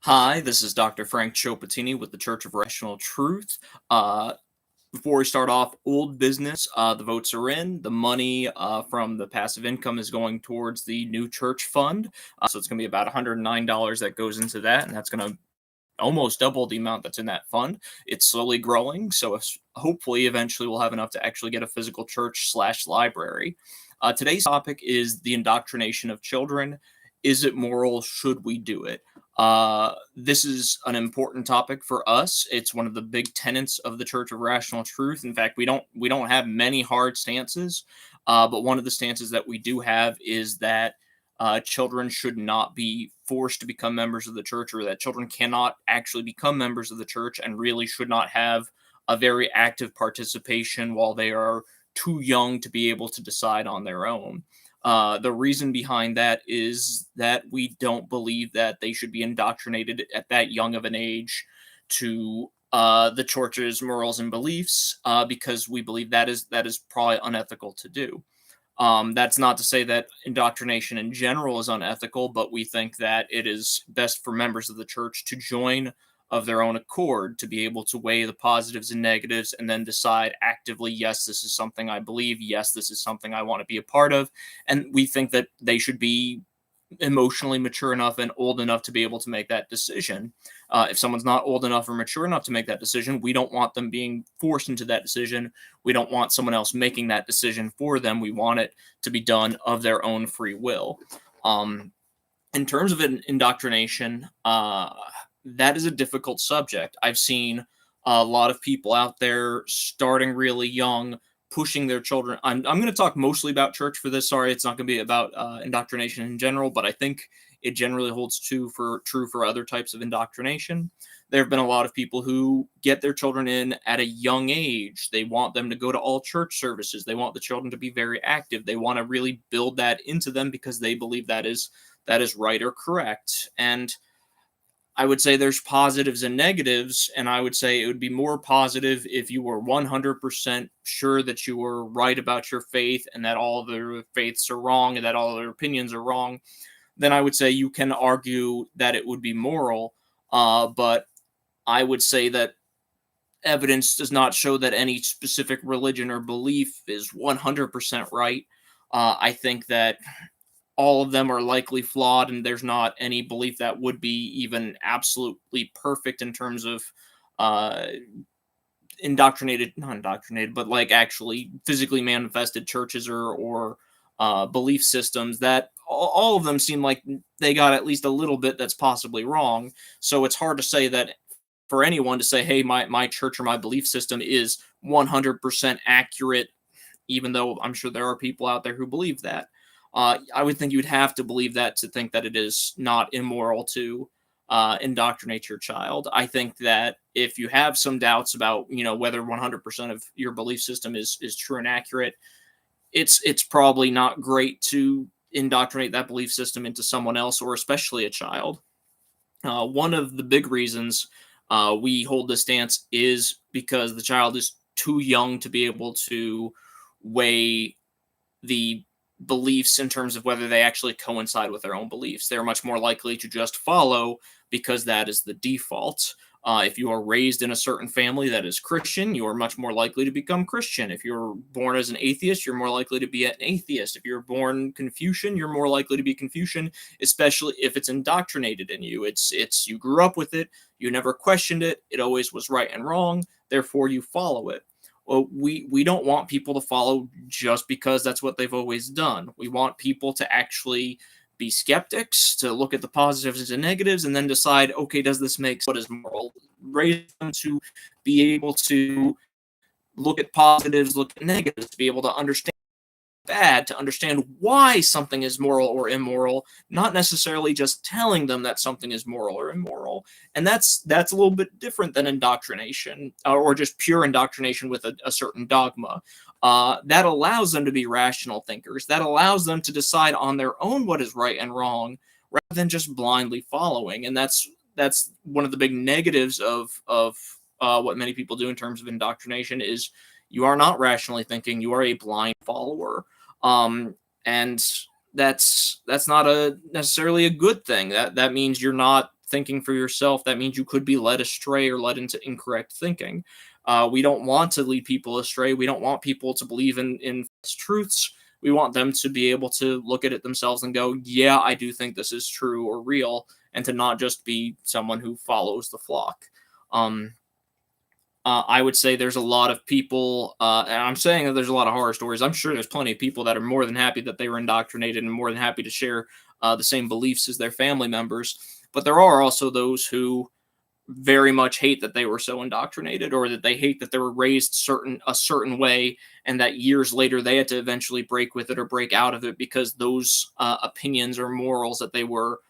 Hi, this is Dr. Frank Chopatini with the Church of Rational Truth. Uh, Before we start off, old business. The votes are in. The money from the passive income is going towards the new church fund. So it's going to be about $109 that goes into that, and that's going to almost double the amount that's in that fund. It's slowly growing, so hopefully eventually we'll have enough to actually get a physical church slash library. Today's topic is the indoctrination of children. Is it moral? Should we do it? This is an important topic for us. It's one of the big tenets of the Church of Rational Truth. In fact, we don't have many hard stances, but one of the stances that we do have is that children should not be forced to become members of the church, or that children cannot actually become members of the church and really should not have a very active participation while they are too young to be able to decide on their own. The reason behind that is that we don't believe that they should be indoctrinated at that young of an age to the church's morals and beliefs, because we believe that is probably unethical to do. That's not to say that indoctrination in general is unethical, but we think that it is best for members of the church to join of their own accord, to be able to weigh the positives and negatives and then decide actively, yes, this is something I believe. Yes, this is something I want to be a part of. And we think that they should be emotionally mature enough and old enough to be able to make that decision. If someone's not old enough or mature enough to make that decision, we don't want them being forced into that decision. We don't want someone else making that decision for them. We want it to be done of their own free will. Um, in terms of an indoctrination, that is a difficult subject. I've seen a lot of people out there starting really young, pushing their children. I'm going to talk mostly about church for this. Sorry, it's not going to be about indoctrination in general, but I think it generally holds true for other types of indoctrination. There have been a lot of people who get their children in at a young age. They want them to go to all church services. They want the children to be very active. They want to really build that into them because they believe that is right or correct. And I would say there's positives and negatives, and I would say it would be more positive if you were 100% sure that you were right about your faith and that all their faiths are wrong and that all their opinions are wrong. Then I would say you can argue that it would be moral, but I would say that evidence does not show that any specific religion or belief is 100% right. I think that all of them are likely flawed, and there's not any belief that would be even absolutely perfect in terms of uh, not indoctrinated, but like actually physically manifested churches or belief systems that all of them seem like they got at least a little bit that's possibly wrong. So it's hard to say that for anyone to say, hey, my church or my belief system is 100% accurate, even though I'm sure there are people out there who believe that. I would think you'd have to believe that to think that it is not immoral to indoctrinate your child. I think that if you have some doubts about, whether 100% of your belief system is true and accurate, it's probably not great to indoctrinate that belief system into someone else, or especially a child. One of the big reasons we hold this stance is because the child is too young to be able to weigh the beliefs in terms of whether they actually coincide with their own beliefs. They're much more likely to just follow because that is the default. If you are raised in a certain family that is Christian, you are much more likely to become Christian. If you're born as an atheist, you're more likely to be an atheist. If you're born Confucian, you're more likely to be Confucian, especially if it's indoctrinated in you. It's you grew up with it, you never questioned it, it always was right and wrong, therefore you follow it. Well, we don't want people to follow just because that's what they've always done. We want people to actually be skeptics, to look at the positives and negatives, and then decide, okay, does this make what is moral? Raise them to be able to look at positives, look at negatives, to be able to understand bad, to understand why something is moral or immoral, not necessarily just telling them that something is moral or immoral. And that's a little bit different than indoctrination, or just pure indoctrination with a certain dogma. That allows them to be rational thinkers. That allows them to decide on their own what is right and wrong, rather than just blindly following. And that's one of the big negatives of what many people do in terms of indoctrination is you are not rationally thinking, you are a blind follower. And that's not necessarily a good thing. That means you're not thinking for yourself, that means you could be led astray or led into incorrect thinking. We don't want to lead people astray. We don't want people to believe in false truths. We want them to be able to look at it themselves and go, yeah, I do think this is true or real, and to not just be someone who follows the flock. Um, I would say there's a lot of people, and I'm saying that there's a lot of horror stories. I'm sure there's plenty of people that are more than happy that they were indoctrinated and more than happy to share the same beliefs as their family members. But there are also those who very much hate that they were so indoctrinated, or that they hate that they were raised a certain way, and that years later they had to eventually break with it or break out of it because those opinions or morals that they were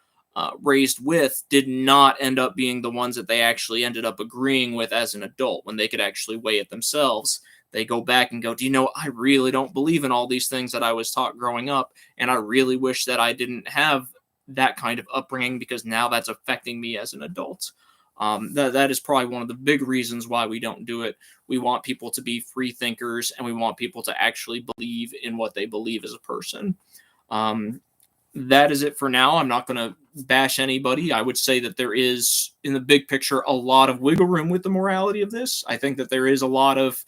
raised with did not end up being the ones that they actually ended up agreeing with as an adult when they could actually weigh it themselves. They go back and go, do you know, I really don't believe in all these things that I was taught growing up, and I really wish that I didn't have that kind of upbringing, because now that's affecting me as an adult. That is probably one of the big reasons why we don't do it. We want people to be free thinkers, and we want people to actually believe in what they believe as a person. Um, that is it for now. I'm not going to bash anybody. I would say that there is, in the big picture, a lot of wiggle room with the morality of this. I think that there is a lot of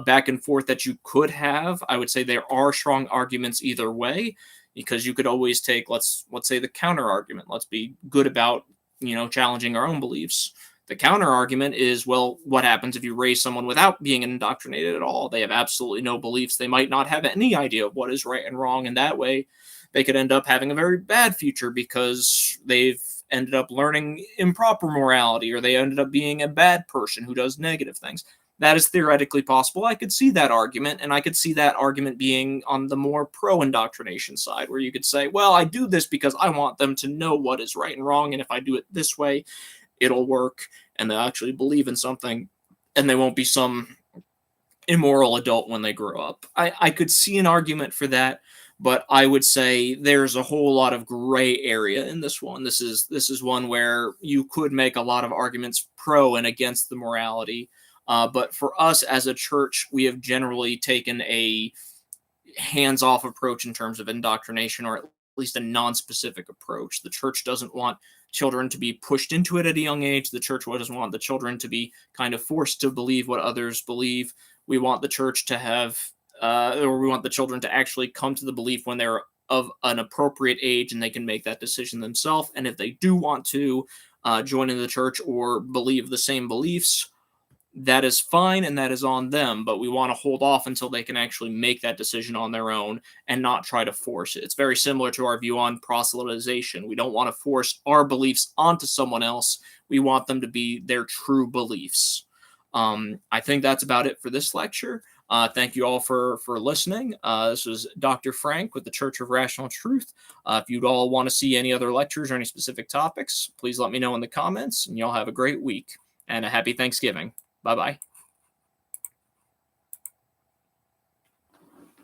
back and forth that you could have. I would say there are strong arguments either way, because you could always take, let's say, the counter argument. Let's be good about challenging our own beliefs. The counter argument is, well, what happens if you raise someone without being indoctrinated at all? They have absolutely no beliefs. They might not have any idea of what is right and wrong, and that way they could end up having a very bad future because they've ended up learning improper morality, or they ended up being a bad person who does negative things. That is theoretically possible. I could see that argument, and I could see that argument being on the more pro-indoctrination side, where you could say, well, I do this because I want them to know what is right and wrong, and if I do it this way, it'll work, and they'll actually believe in something, and they won't be some immoral adult when they grow up. I could see an argument for that, but I would say there's a whole lot of gray area in this one. This is one where you could make a lot of arguments pro and against the morality. But for us as a church, we have generally taken a hands-off approach in terms of indoctrination, or at least a non-specific approach. The church doesn't want children to be pushed into it at a young age. The church doesn't want the children to be kind of forced to believe what others believe. We want the church to have, or we want the children to actually come to the belief when they're of an appropriate age and they can make that decision themselves. And if they do want to join in the church or believe the same beliefs, that is fine and that is on them, but we want to hold off until they can actually make that decision on their own and not try to force it. It's very similar to our view on proselytization. We don't want to force our beliefs onto someone else. We want them to be their true beliefs. I think that's about it for this lecture. Thank you all for listening. This was Dr. Frank with the Church of Rational Truth. If you'd all want to see any other lectures or any specific topics, please let me know in the comments, and y'all have a great week and a happy Thanksgiving. Bye-bye.